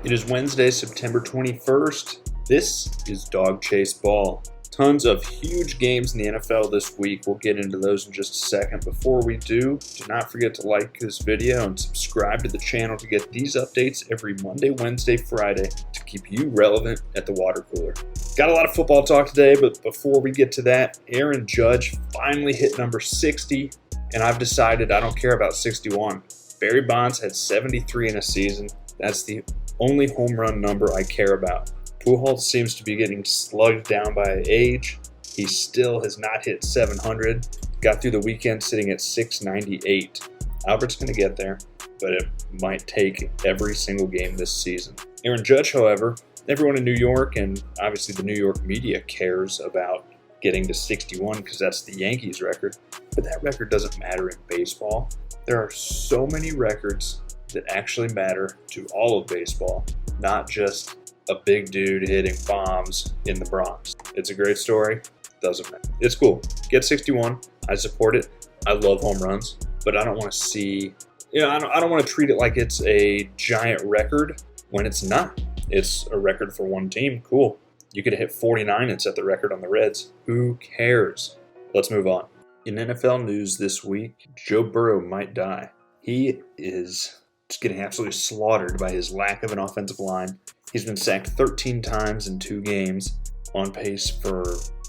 It is Wednesday, September 21st. This is Dog Chase Ball. Tons of huge games in the NFL this week. We'll get into those in just a second. Before we do not forget to like this video and subscribe to the channel to get these updates every Monday, Wednesday, Friday to keep you relevant at the water cooler. Got a lot of football talk today, but before we get to that, Aaron Judge finally hit number 60, and I've decided I don't care about 61. Barry Bonds had 73 in a season. That's the only home run number I care about. Pujols seems to be getting slugged down by age. He still has not hit 700. Got through the weekend sitting at 698. Albert's going to get there, but it might take every single game this season. Aaron Judge, however, everyone in New York and obviously the New York media cares about getting to 61 because that's the Yankees record. But that record doesn't matter in baseball. There are so many records that actually matter to all of baseball, not just a big dude hitting bombs in the Bronx. It's a great story. Doesn't matter. It's cool. Get 61. I support it. I love home runs, but I don't want to see, I don't want to treat it like it's a giant record when it's not. It's a record for one team. Cool. You could hit 49 and set the record on the Reds. Who cares? Let's move on. In NFL news this week, Joe Burrow might die. He is just getting absolutely slaughtered by his lack of an offensive line. He's been sacked 13 times in 2 games, on pace for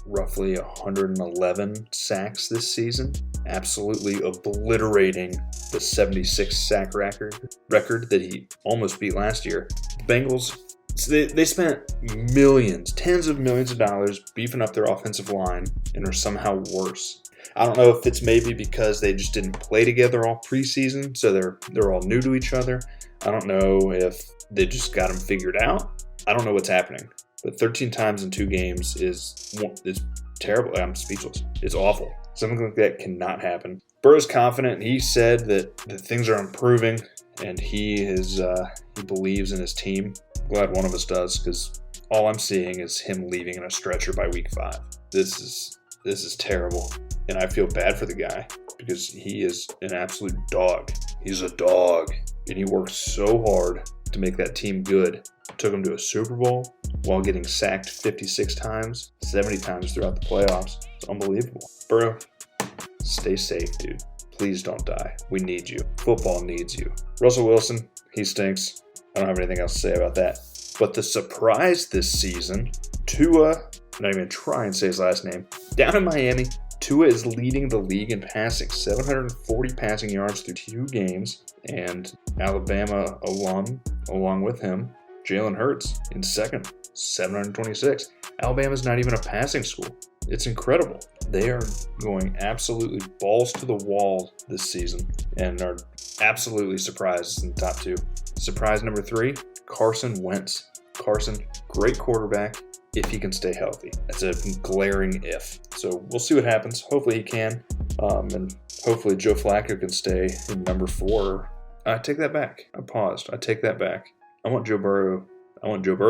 roughly 111 sacks this season, absolutely obliterating the 76 sack record that he almost beat last year. The Bengals, they spent millions, tens of millions of dollars beefing up their offensive line and are somehow worse. I don't know if it's maybe because they just didn't play together all preseason, so they're all new to each other. I don't know if they just got them figured out. I don't know what's happening. But 13 times in 2 games is terrible. I'm speechless. It's awful. Something like that cannot happen. Burrow's confident. He said that things are improving, and he believes in his team. Glad one of us does, because all I'm seeing is him leaving in a stretcher by week 5. This is terrible. And I feel bad for the guy because he is an absolute dog. He's a dog. And he worked so hard to make that team good. Took him to a Super Bowl while getting sacked 56 times, 70 times throughout the playoffs. It's unbelievable. Burrow, stay safe, dude. Please don't die. We need you. Football needs you. Russell Wilson, he stinks. I don't have anything else to say about that. But the surprise this season, Tua, I'm not even trying to say his last name, down in Miami, Tua is leading the league in passing, 740 passing yards through 2 games, and Alabama alum, along with him, Jalen Hurts in second, 726. Alabama's not even a passing school. It's incredible. They are going absolutely balls to the wall this season and are absolutely surprised in the top 2. Surprise number 3, Carson Wentz. Carson, great quarterback if he can stay healthy. That's a glaring if. So we'll see what happens. Hopefully he can. And hopefully Joe Flacco can stay in number 4. I take that back. I paused. I take that back. I want Joe Burrow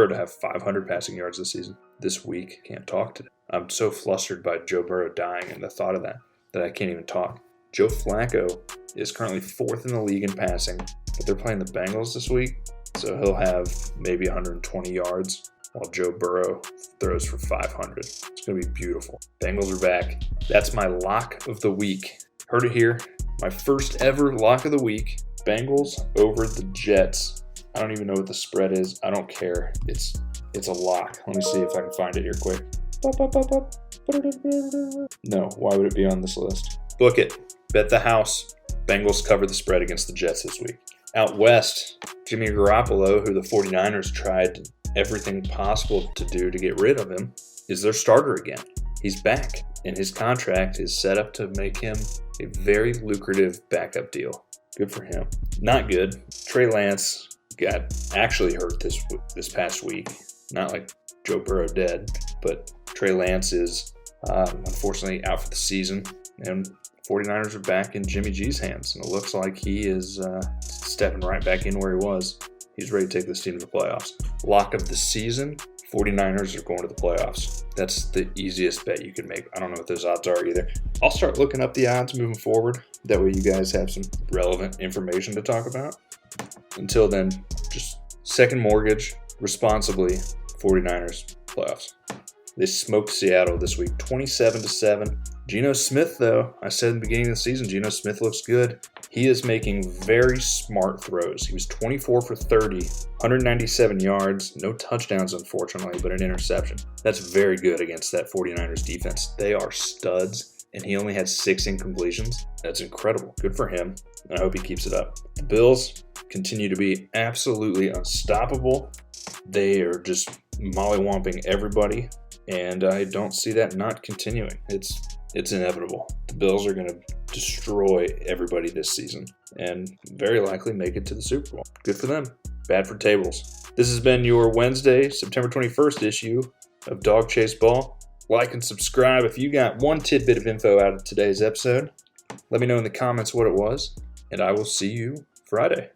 to have 500 passing yards this season. This week. Can't talk today. I'm so flustered by Joe Burrow dying and the thought of that I can't even talk. Joe Flacco is currently 4th in the league in passing, but they're playing the Bengals this week, so he'll have maybe 120 yards while Joe Burrow throws for 500. It's going to be beautiful. Bengals are back. That's my lock of the week. Heard it here. My first ever lock of the week. Bengals over the Jets. I don't even know what the spread is. I don't care. It's a lock. Let me see if I can find it here quick. No, why would it be on this list? Book it. Bet the house. Bengals cover the spread against the Jets this week. Out west, Jimmy Garoppolo, who the 49ers tried everything possible to do to get rid of him, is their starter again. He's back, and his contract is set up to make him a very lucrative backup deal. Good for him. Not good. Trey Lance got actually hurt this past week. Not like Joe Burrow did, but Trey Lance is unfortunately out for the season, and 49ers are back in Jimmy G's hands, and it looks like he is stepping right back in where he was. He's ready to take this team to the playoffs. Lock of the season, 49ers are going to the playoffs. That's the easiest bet you can make. I don't know what those odds are either. I'll start looking up the odds moving forward. That way you guys have some relevant information to talk about. Until then, just Second mortgage, responsibly, 49ers playoffs. They smoked Seattle this week, 27-7. Gino Smith, though, I said in the beginning of the season, Gino Smith looks good. He is making very smart throws. He was 24 for 30, 197 yards, no touchdowns, unfortunately, but an interception. That's very good against that 49ers defense. They are studs, and he only had 6 incompletions. That's incredible. Good for him. I hope he keeps it up. The Bills continue to be absolutely unstoppable. They are just mollywomping everybody, and I don't see that not continuing. It's inevitable. The Bills are going to destroy everybody this season and very likely make it to the Super Bowl. Good for them. Bad for tables. This has been your Wednesday, September 21st issue of Dog Chase Ball. Like and subscribe if you got one tidbit of info out of today's episode. Let me know in the comments what it was, and I will see you Friday.